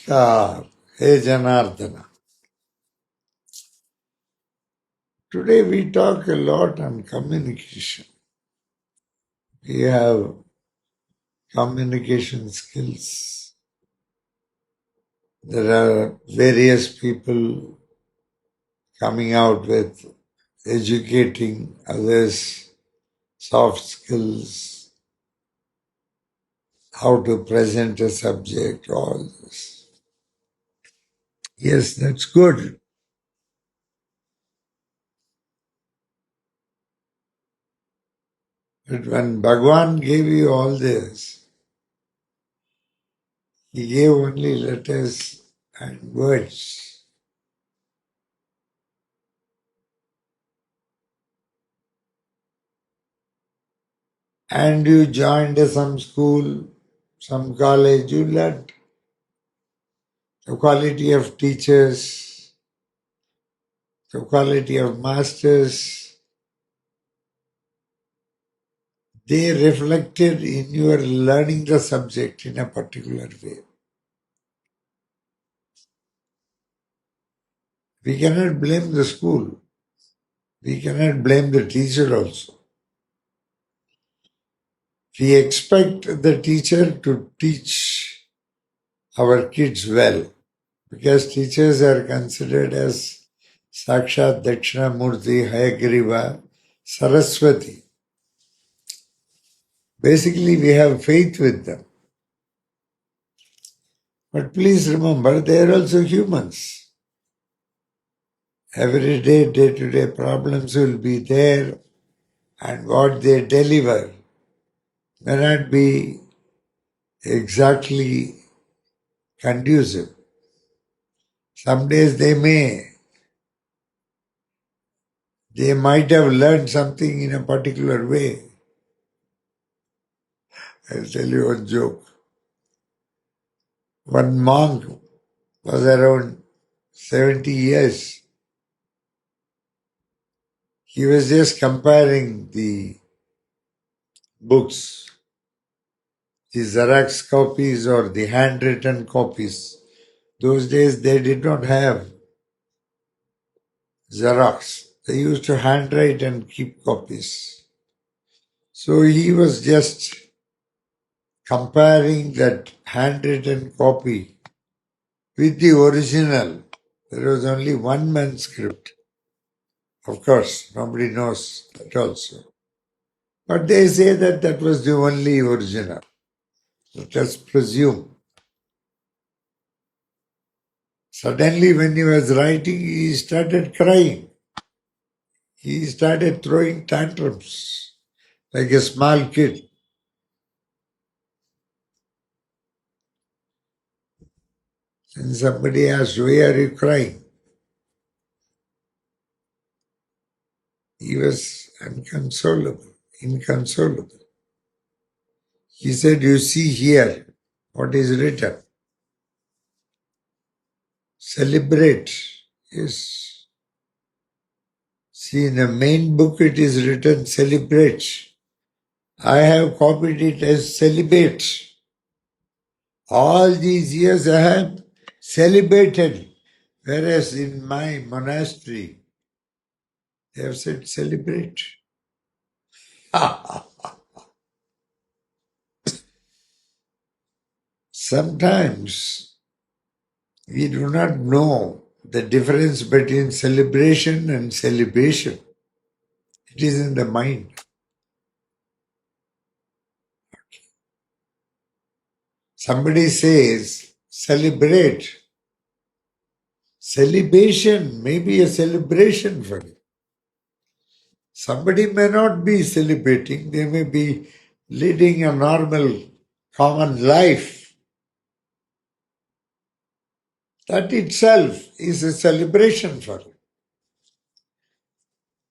Namaskar. Hey Janardana. Today we talk a lot on communication. We have communication skills. There are various people coming out with educating others, soft skills, how to present a subject, all this. Yes, that's good. But when Bhagwan gave you all this, he gave only letters and words. And you joined some school, some college, you learned the quality of teachers, the quality of masters. They reflected in your learning the subject in a particular way. We cannot blame the school. We cannot blame the teacher also. We expect the teacher to teach our kids well, because teachers are considered as Sakshat Dakshinamurti, Hayagriva, Saraswati. Basically, we have faith with them. But please remember, they are also humans. Every day, day-to-day problems will be there, and what they deliver may not be exactly conducive. Some days they might have learned something in a particular way. I'll tell you one joke. One monk was around 70 years. He was just comparing the books, the Xerox copies or the handwritten copies. Those days they did not have Xerox. They used to handwrite and keep copies. So he was just comparing that handwritten copy with the original. There was only one manuscript. Of course, nobody knows that also. But they say that that was the only original. Let us presume. Suddenly, when he was writing, he started crying. He started throwing tantrums like a small kid. And somebody asked, "Why are you crying?" He was inconsolable. He said, "You see here what is written. Celebrate." Yes. See, in the main book it is written celebrate. I have copied it as celibate. All these years I have celebrated, whereas in my monastery they have said celebrate. Sometimes we do not know the difference between celebration and celebration. It is in the mind. Somebody says celebrate. Celebration may be a celebration for you. Somebody may not be celebrating, they may be leading a normal, common life. That itself is a celebration for you.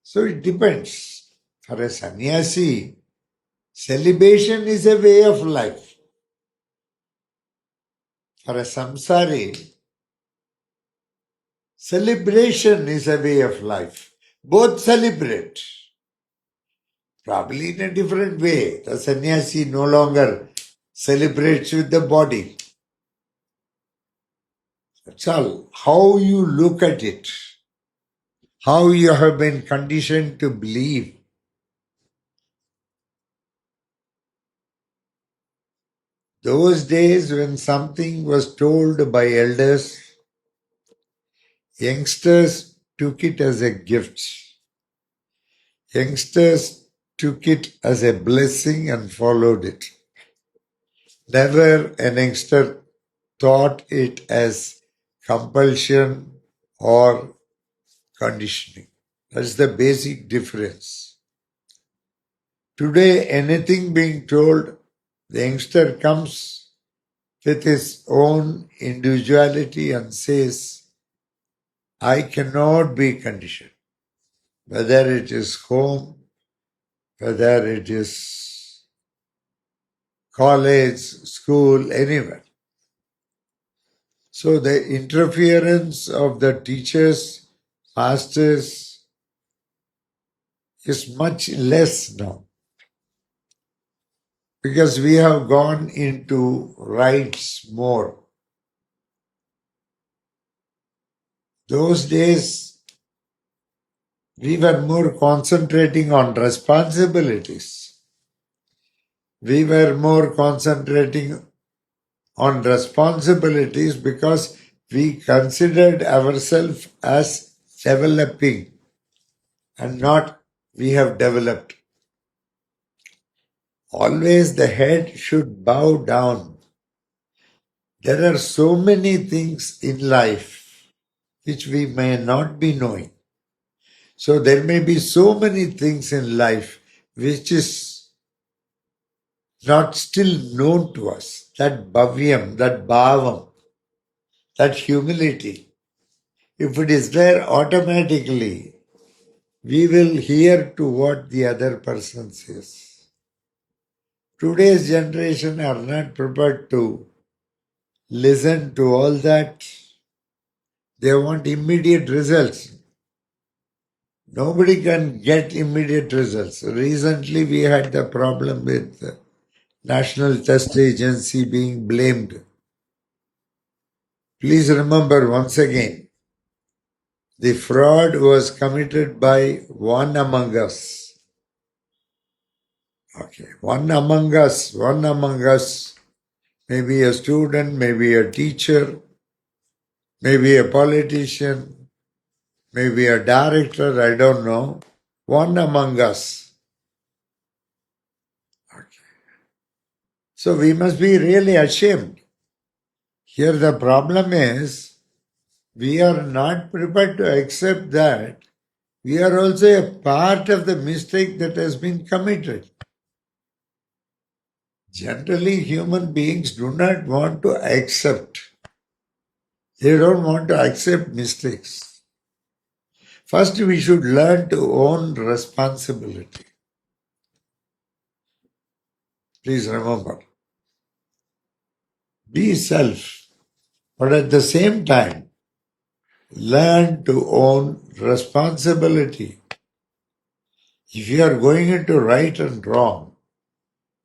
So it depends. For a sannyasi, celebration is a way of life. For a samsari, celebration is a way of life. Both celebrate. Probably in a different way. The sannyasi no longer celebrates with the body. That's all. How you look at it, how you have been conditioned to believe. Those days when something was told by elders, youngsters took it as a gift. Youngsters took it as a blessing and followed it. Never an youngster thought it as compulsion or conditioning. That's the basic difference. Today, anything being told, the youngster comes with his own individuality and says, I cannot be conditioned. Whether it is home, whether it is college, school, anywhere. So the interference of the teachers, masters is much less now because we have gone into rights more. Those days, we were more concentrating on responsibilities. We were more concentrating on responsibilities because we considered ourselves as developing and not we have developed. Always the head should bow down. There are so many things in life which we may not be knowing. So there may be so many things in life which is not still known to us. That bhavyam, that bhavam, that humility. If it is there automatically, we will hear to what the other person says. Today's generation are not prepared to listen to all that. They want immediate results. Nobody can get immediate results. Recently we had the problem with the National Test Agency being blamed. Please remember once again, the fraud was committed by one among us. Okay, one among us, maybe a student, maybe a teacher, maybe a politician, maybe a director, I don't know. One among us. Okay. So we must be really ashamed. Here the problem is, we are not prepared to accept that we are also a part of the mistake that has been committed. Generally, human beings do not want to accept. They don't want to accept mistakes. First, we should learn to own responsibility. Please remember. Be self, but at the same time, learn to own responsibility. If you are going into right and wrong,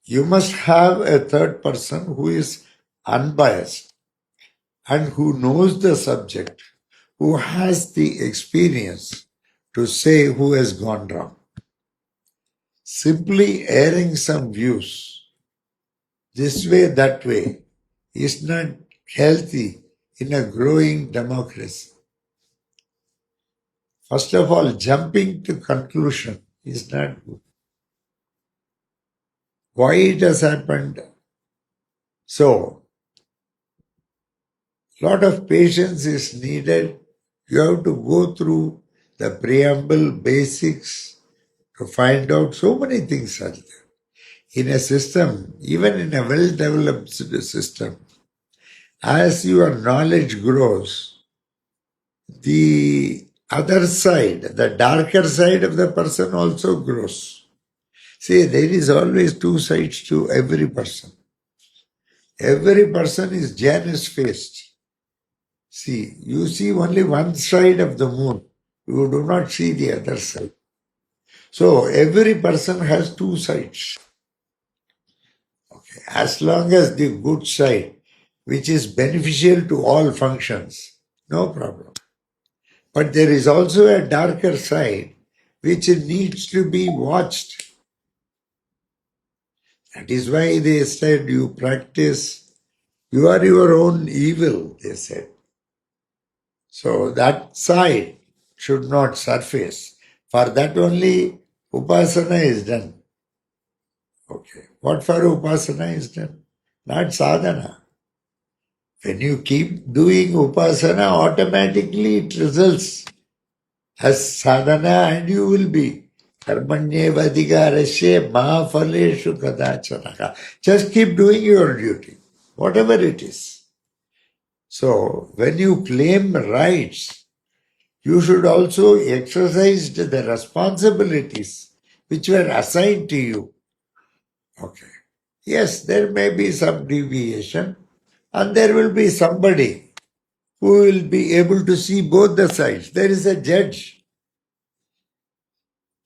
you must have a third person who is unbiased and who knows the subject, who has the experience to say who has gone wrong. Simply airing some views this way, that way is not healthy in a growing democracy. First of all, jumping to conclusion is not good. Why it has happened? So, lot of patience is needed. You have to go through the preamble, basics to find out so many things are there. In a system, even in a well-developed system, as your knowledge grows, the other side, the darker side of the person also grows. See, there is always two sides to every person. Every person is Janus-faced. See, you see only one side of the moon. You do not see the other side. So, every person has two sides. Okay. As long as the good side, which is beneficial to all functions, No problem. But there is also a darker side which needs to be watched. That is why they said you practice, you are your own evil, they said. So that side should not surface. For that only upasana is done. Okay. What for upasana is done? Not sadhana. When you keep doing upasana, automatically it results as sadhana and you will be. Karmanyevadhikarasya mahaphaleshu kadachanaka. Just keep doing your duty, whatever it is. So, when you claim rights, you should also exercise the responsibilities which were assigned to you. Okay. Yes, there may be some deviation, and there will be somebody who will be able to see both the sides. There is a judge.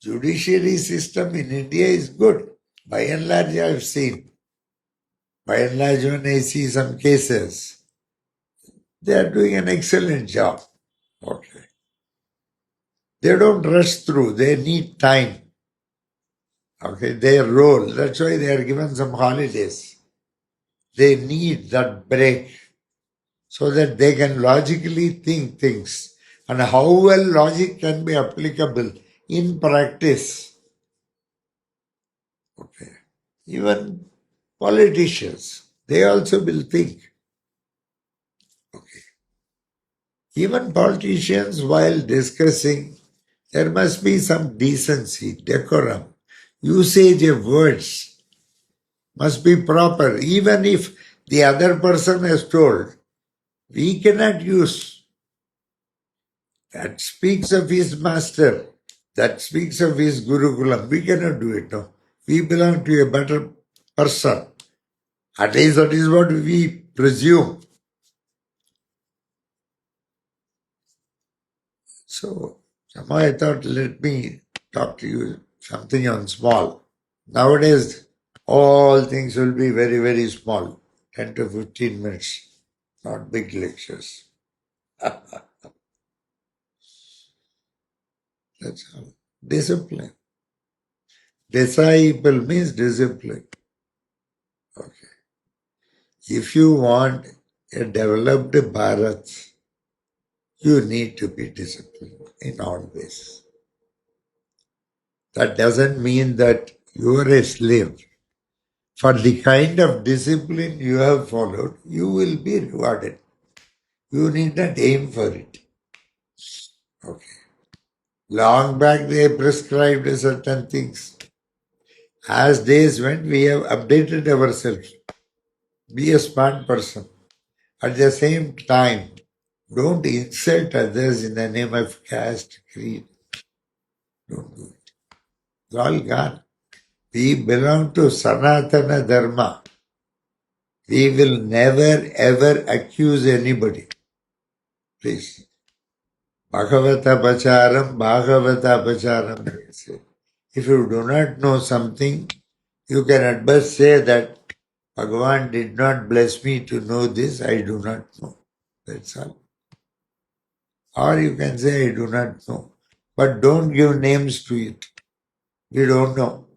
Judiciary system in India is good. By and large, I have seen. By and large, when I see some cases, they are doing an excellent job. Okay. They don't rush through. They need time. Okay, their role. That's why they are given some holidays. They need that break so that they can logically think things. And how well logic can be applicable in practice. Okay. Even politicians, they also will think. Okay. Even politicians, while discussing, there must be some decency, decorum, usage of words must be proper. Even if the other person has told, we cannot use. That speaks of his master. That speaks of his Gurukulam. We cannot do it, no. We belong to a better person. At least that is what we presume. So, somehow I thought, let me talk to you something on small. Nowadays, all things will be very, very small. 10 to 15 minutes. Not big lectures. That's all. Discipline. Disciple means discipline. Okay. If you want a developed Bharat, you need to be disciplined in all ways. That doesn't mean that you are a slave. For the kind of discipline you have followed, you will be rewarded. You need not aim for it. Okay. Long back they prescribed certain things. As days went, we have updated ourselves. Be a smart person. At the same time, don't insult others in the name of caste, creed. Don't do it. It's all gone. We belong to Sanatana Dharma. We will never ever accuse anybody. Please. Bhagavata Pacharam, Bhagavata Pacharam. If you do not know something, you can at best say that Bhagavan did not bless me to know this, I do not know. That's all. Or you can say, I do not know. But don't give names to it. We don't know.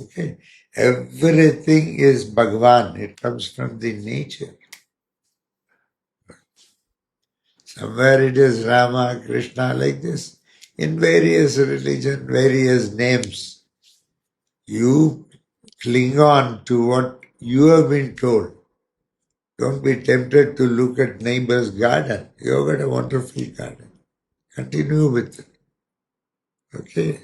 Okay? Everything is Bhagavan. It comes from the nature. Somewhere it is Rama, Krishna, like this. In various religions, various names. You cling on to what you have been told. Don't be tempted to look at neighbor's garden. You've got a wonderful garden. Continue with it. Okay?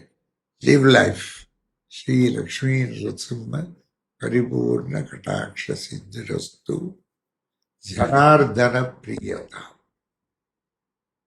Live life. Shri Lakshmi Nrsimha Paripurna Kataksha Siddhirastu Janardana Priyata.